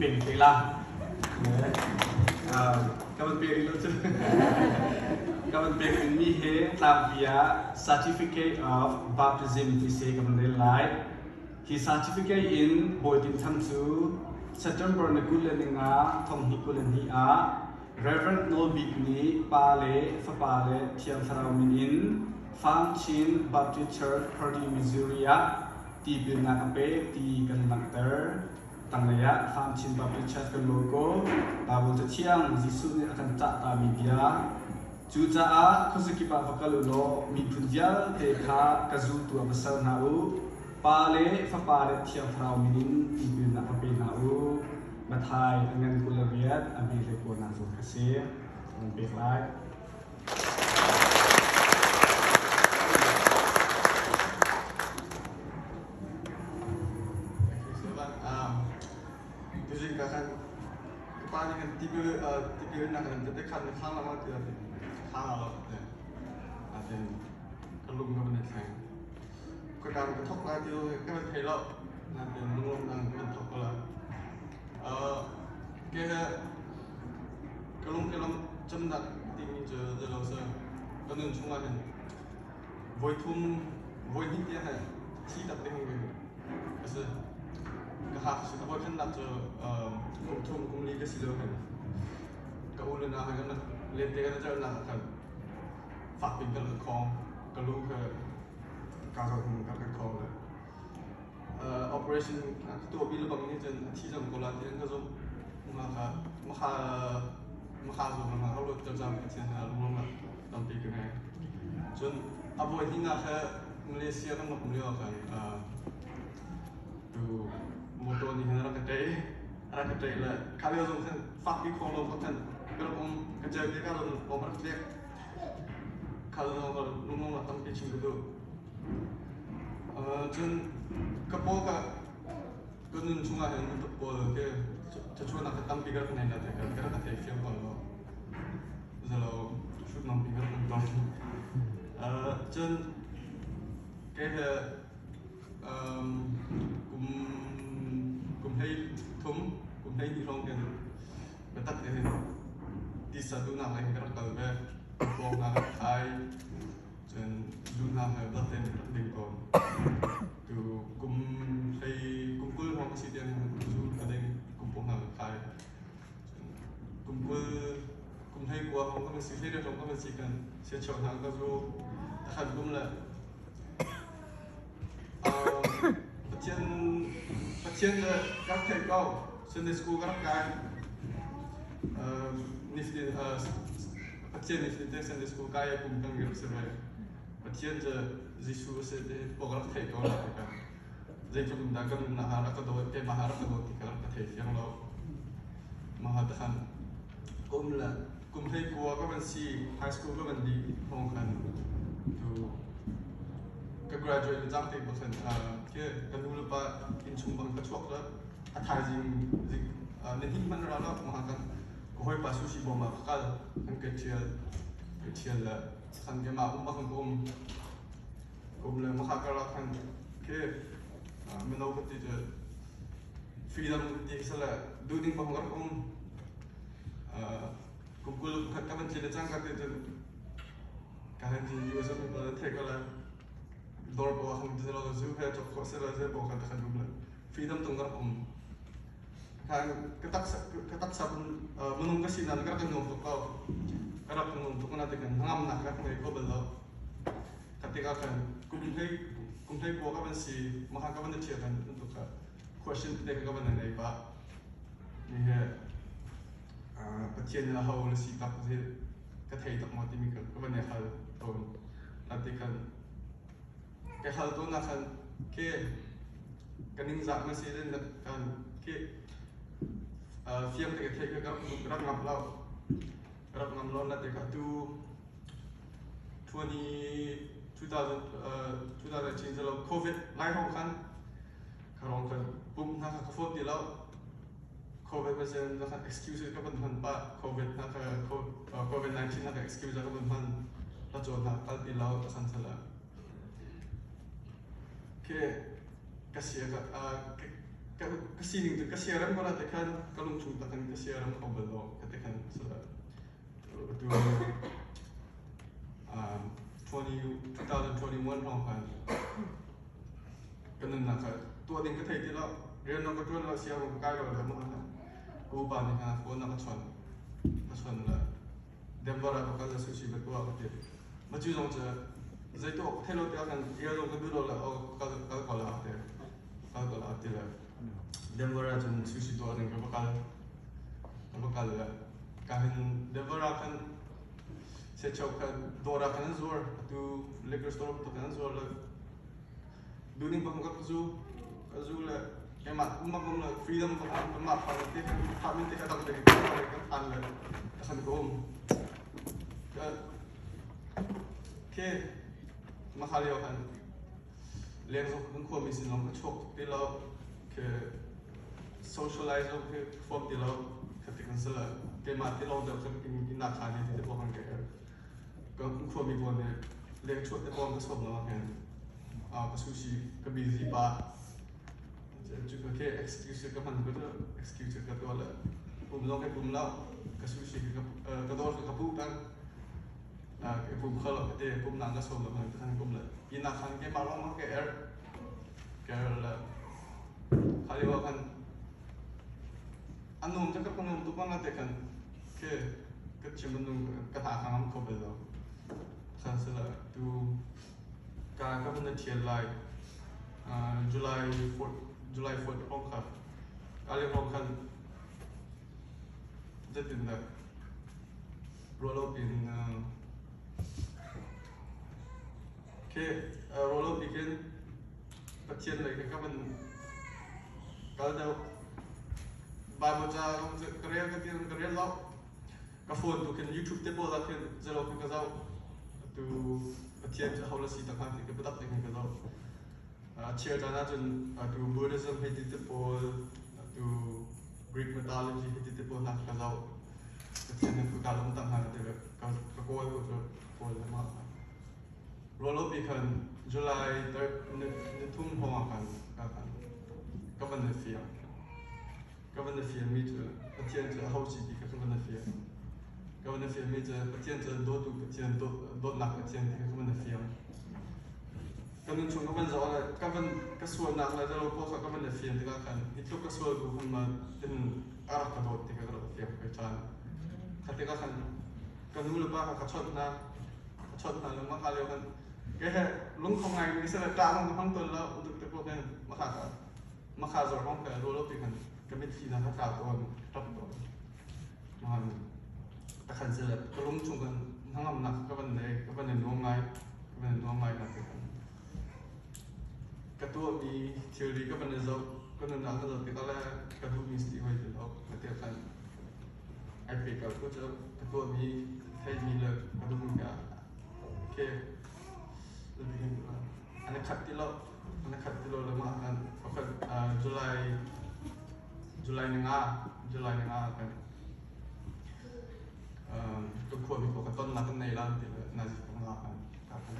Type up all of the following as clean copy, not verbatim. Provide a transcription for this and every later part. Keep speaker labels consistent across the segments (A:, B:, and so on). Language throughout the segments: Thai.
A: เป็นไปละก็มันเป็นแล้วจ้ะก็มันเป็นมีเหตุตามวิา certificate of baptism ที่เสกมันได้หลายที่ certificate in บอยดินทำซูSeptember นักุลเลงาทองฮิกุลนีอา Reverend No Big Ni Pale Fapale Tiam Saraumin Farm Chin Baptist Church Purdue Missouri Ti Bilna Kape Ti Kan Nakter Tanglaya Farm Chin Baptist Church Kan Logo Tabul Tiang Jisu Ni akan tak ta media Juta a Kusukipa Vakalulo Mi Punjal Te Kha Kazu Tua Besar Nau Pale Fapale Tiam Saraumin Ti Bilna Kape Nauมาไทยเงินกุลเบียดอบีเรโกนาสุขเสียมันเป็นไร
B: จริงๆก็คือป้านี่กันที่เป็นนักเรียนจะได้ขั้นข้างละมั้งคือข้างเราเนี่ยอาจจะกระลุมกันเป็นแข่งก็การกระทบอะไรที่ก็เป็นเทเลอร์นั่นเป็นนุ่มนั่งเป็นทบกันแล้วcái cái lông châm đặt thì mình giờ lâu giờ có nên chúng ta hiện với thun với những cái này chỉ đặt lên người cái gì cái hạt sẽ có khăn đặt cho cùng thun cùng lý cái gì đó cái u lên nào hay cái lên cái nó chơi nào cái phát triển cái lực con cái lũ cái cao hơn cái con này operation ตัวบิลบังนี่จะที่จำกุลาที่นั่นก็จะมาขาสูงมาเขาเราจะจำเป็นเส้นทางลงมาตอนปีกันไงจนอาบุที่นั่นคือมาเลเซียต้องมาคุมเรื่องกันดูมอเตอร์นี่ให้รักกันใจเลยข้าเรียกว่าท่านฟักที่ของเราท่านก็เราคงกระจายที่การเราพอมาเรียกข้าเราลุงมาตั้งเป็นชิงดูจนกระโปรงก็นึกช่วงนั้นกระโปรงก็จะช่วยนักตั้งปีกันในนั้นแต่ก็นักเตะเฟียงก่อนเราจะเราชุดน้องปีกันตอนจนแค่กลุ่มให้ทุ่มกลุ่มให้ที่ร้องกันมาตัดเองที่สะดุดนักอะไรก็รักกันแบบกองนักไทยจนดูนักแบบเต้นเด็กก่อนดูกลุ่มให้กลุ่มกุลของสิเดียนดูกระเด้งกลุ่มพวกนักไทยกลุ่มกุลกลุ่มให้กลัวของก็เป็นสิ่งที่เรียกก็เป็นสิ่งกันเสียชาวทางก็รู้แต่ขัดกลุ่มแหละประเทศกักเทก็เซนเดสกูกักการนิฟต์ประเทศนิฟต์เซนเดสกูกายกลุ่มตั้งอยู่สบายประเทศจะจิสูเสด็จปกติก็แล้วกันใจจุดนั้นก็มหาลักษณ์โดยเป็นมหาลักษณ์โดยที่กำลังประเทศยังเรามหาทหารกลุ่มละกลุ่มให้กลัวก็เป็นซีไฮสคูลก็เป็นดีห้องกันดูก็ graduate จากที่บุคคลที่กันดูแล้วป่ะอินชุมบังกระชวกแล้วถ่ายจริงในที่มันเราแล้วมหากันก็ให้ปัสสุชีบอมาคัลกันเกิดเชียร์ละคันจะมามาคันกลุ่มเลยมาคักเราคันคือมันเอาไปที่จะฟรีดอมที่สละดูดิ้งของเรากลุ่มกุลก็มันจะจ้างกันที่การที่ยูเซอร์มันเทคอะไรดอร์บอกว่าเขาจะเราจะให้จบคอร์สเราจะบอกกันขันดูเลยฟรีดอมตรงกับผมการกระตักสับมันนุ่งก็สิ่งนั้นก็เป็นนุ่งทุกเราก็รับนุ่งทุกคนนั่นเองห้ามหนักก็ไม่ก็เป็นเราketika kan kumpai gua kan si maha kan dia kan untuk question ketika kan ada pak ni petien lah haul si tak si kathai tak mati mi kan kan ya hal tahun nanti kan ke hal tu nak kan ke kaning zat masih ada kan ke fiam ketika kan gerak ngaplau nanti kan tu 2019เราโควิดไล่ห้องกันเขาลองกันปุ๊บนะครับโควิดดีแล้วโควิดเป็นนะครับ excuse ก็เป็นพันปะโควิดนะครับโควิด19นะครับ excuse ก็เป็นพันเราโจทย์นะครับดีแล้วจะคันเสร็จแล้วแค่กระเสียกับ ก็สิ่งหนึ่งก็เสียร์ก็แล้วแต่คันก็ลงทุนแต่คันก็เสียร์เขาเบิดแล้วแต่คันสุดละดู2021ของคันก็นั่นนะครับตัวเองก็เทที่เราเรียนน้องก็ตัวเราเสียมันใกล้เราแล้วมั้งครับกูปานนี่ครับคนนักชนละเดมบาร์ก็จะสู้ชีวิตตัวก็เทมาจู่ๆจะใจตัวเทโลที่กันเรียนเราก็ดูเราแล้วก็ก็ละเทก็ละเทละเดมบาร์จนสู้ชีวิตตัวนึงก็bakal kahin devara kan se chaukan dora kan zor tu liquor store to kan zor la duning bang ka zu la kemat umam la freedom bang ma pa te pa min te ka tak te ka an la kan ko ka ke ma khali kan leng zo kan ko mi sin long ka chok te lo ke socialize ke form te lo ketika salah kematที่เราเดินขึ้นกินนาคาเนี่ยที่จะบอกกันแกก็ควรมีคนเนี่ยเลี้ยงชุดแต่พอก็สมแล้วกันก็ซูชิก็บีซีบาจะจุดก็แค่ excuse ก็มันก็จะ excuse ก็ตัวละปุ่มลงแค่ปุ่มแล้วก็ซูชิก็ตัวก็ปุ่มกันปุ่มเขาเราก็เตะปุ่มนั่งก็สมแล้วมันก็ทั้งปุ่มเลยกินนาคาแกมาลองมาแกละเขาเรียกว่ากันอันนู้นจะก็คงต้องว่าแต่กันก็ชิมนุ่งกระถางข้างเขาไปแล้วคันเสร็จแล้วดูการก็เป็นเทียนไลน์July 4ห้องครับการเรียนห้องคันจะติดแบบโรลล์เป็นโรลล์เป็นประเทศอะไรก็เป็นก็จะบางคนจะเรียนแล้วก็ฟังดูกัน YouTube เต็มหมดแล้วจะลองกันก็จะดูเทียนจะเขาละสีต่างๆที่ก็ประดับแต่งกันก็จะเชื่อจานะจนดู Buddhism ให้ติดตัวดู Greek mythology ให้ติดตัวนักก็จะเทียนนั้นก็การลงต่างๆแต่ก็โกยก็จะโกยมากรอลปีกัน July 3 ในทุ่งหัวกันก็เป็นเฟียก็เป็นเฟียมีจะประเทศจะเขาสิที่ก็เป็นเฟียก็เป็นเฟียมีจะประเทศจะโดดประเทศโดดหนักประเทศที่ก็เป็นเฟียก็นึกชงก็เป็นจะอะไรก็เป็นก็ส่วนหนักแล้วจะเราพวกก็เป็นเฟียที่ก็กันที่ทุกก็ส่วนดูคนมาเป็นอารักกระโดดที่ก็เป็นเฟียไปจานขัดที่ก็กันก็นู้หรือเปล่าขัดชดนะแล้วมาขายเร็วกันแค่ลุงของไงมีเสด็จกลางห้องตัวแล้วอุตส่าห์พวกนั้นมาขายจอดห้องแต่รู้แล้วปีกันก็ไม่ทีนะถ้ากล่าวตัวรับตัวมันแต่ขันเสร็จก็ล้มชงกันทั้งลำหนักก็เป็นดวงไม้นะก็ตัวมีทฤษฎีก็เป็นเจ้าก็นั่นนั่นก็จะติดอะไรก็ดูมีสติไว้ตลอดก็เทียบกันไอพีก็จะก็ตัวมีไทยมีเลยก็ดูมีกันโอเคอันนี้ขัดที่เราเลยมากันก็คือJuly 1กันทุกคนมีปกตินักในร้านที่น่าจะต้องรับกัน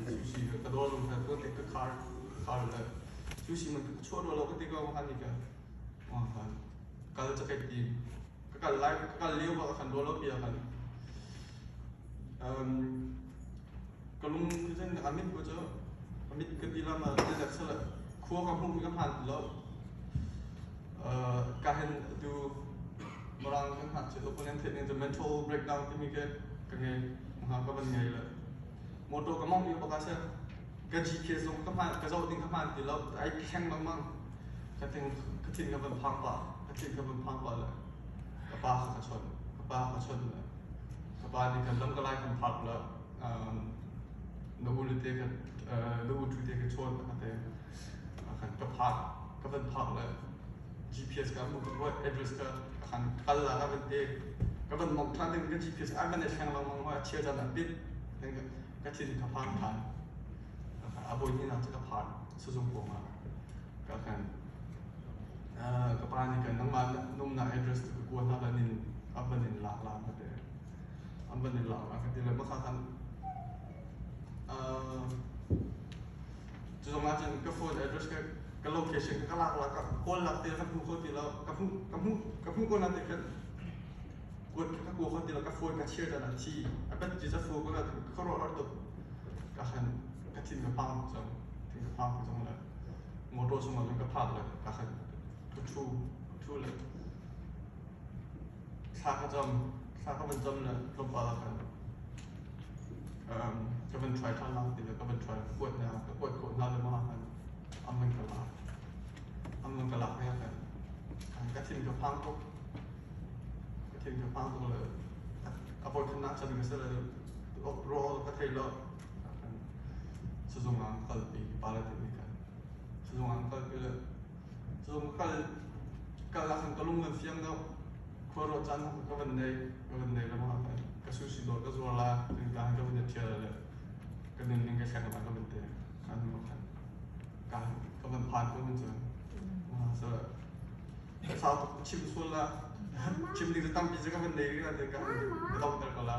B: ซูชิก็โดนลงแต่ตัวเด็กก็คาร์เลยซูชิมันช่วยเราก็ติดก็มาคันนี้กันก็จะเป็นทีมก็ไลฟ์ก็เลี้ยวก็คันโดนเราเปียกันก็ลุงคือเช่นอามิดก็จะอามิดก็ดีแล้วมาจะจัดสลับครัวกับพวกมีก็ผ่านแล้วการเห็นดูมรางกันหัดเฉลี่ยเป็นเทคนิคจะ mental breakdown ที่มีกันไงก็เป็นไงเลยโมโตก็มองอยู่ปกติก็ GPS ลงก็ผ่านก็จะเอาทิ้งก็ผ่านที่เราไอ้แข่งมั่งก็ทิ้งก็เป็นพังป่าเลยก็ป้าเขาชนเลยก็ป้านี่ก็ล้มก็ไล่กันพักแล้วดูดูเตะก็ชนก็เตะก็พักก็เป็นพักเลยGPS ก็มุกว่า address ก็ขันกันละก็เป็นเด็กก็เป็นมองทางนึงก็ GPS อันนั้นแข่งเรามองว่าเชื่อจะนับบิดนั่นก็ที่นี่ก็ผ่านอาบุญนี่น่าจะผ่านสุดๆมาก็ขันก็ผ่านนี่กันน้ำมันนุ่มหนา address ก็กวนอันบันินหลากก็เด็กอันบันินหลากก็เด็กเลยเมื่อขันจุดสำคัญก็ phone address ก็ cái location cái lạc là các con lạc tiền các khu khối tiền là các khu con lạc tiền quân các khu khối tiền là các phôi các chia ra là chi à bên chỉจะphôiก็làเขารอตัวcácขันcácทีมกับปังจังทีมกับปังจังเลยมอเตอร์สมองกับพลาดเลยcácขันทุเลยซากจำซากมันจำเลยลงไปแล้วกันก็เป็น try ท่านเราตีแล้วก็เป็น try กวดแนวก็กวดกดเราเลยมากันมันกระลามันกระลาเนี่ยกันก็ทีมกับพังก็ทีมกับพังตัวเลยเอาบอลขนาดฉันก็เสียเลยรอก็เทแล้วสุดงานก็ปีปาร์ตี้กันสุดงานก็เลยสุดงานก็รักกันก็ลุ่มเงินเสียงแล้วครัวรถจันก็เป็นในแล้วมากันก็สู้สิโดดก็สู้ละถึงการก็เป็นเชียร์เลยก็เดินยังแค่แข่งกันก็เป็นเตะการมีกันการก็เป็นผ่านก็เป็นเจอมาเสร็จสาวชิมส่วนละชิมดีจะตั้งปีจะก็เป็นเด็กก็เด็กก็ไม่ต้องเดินกันละ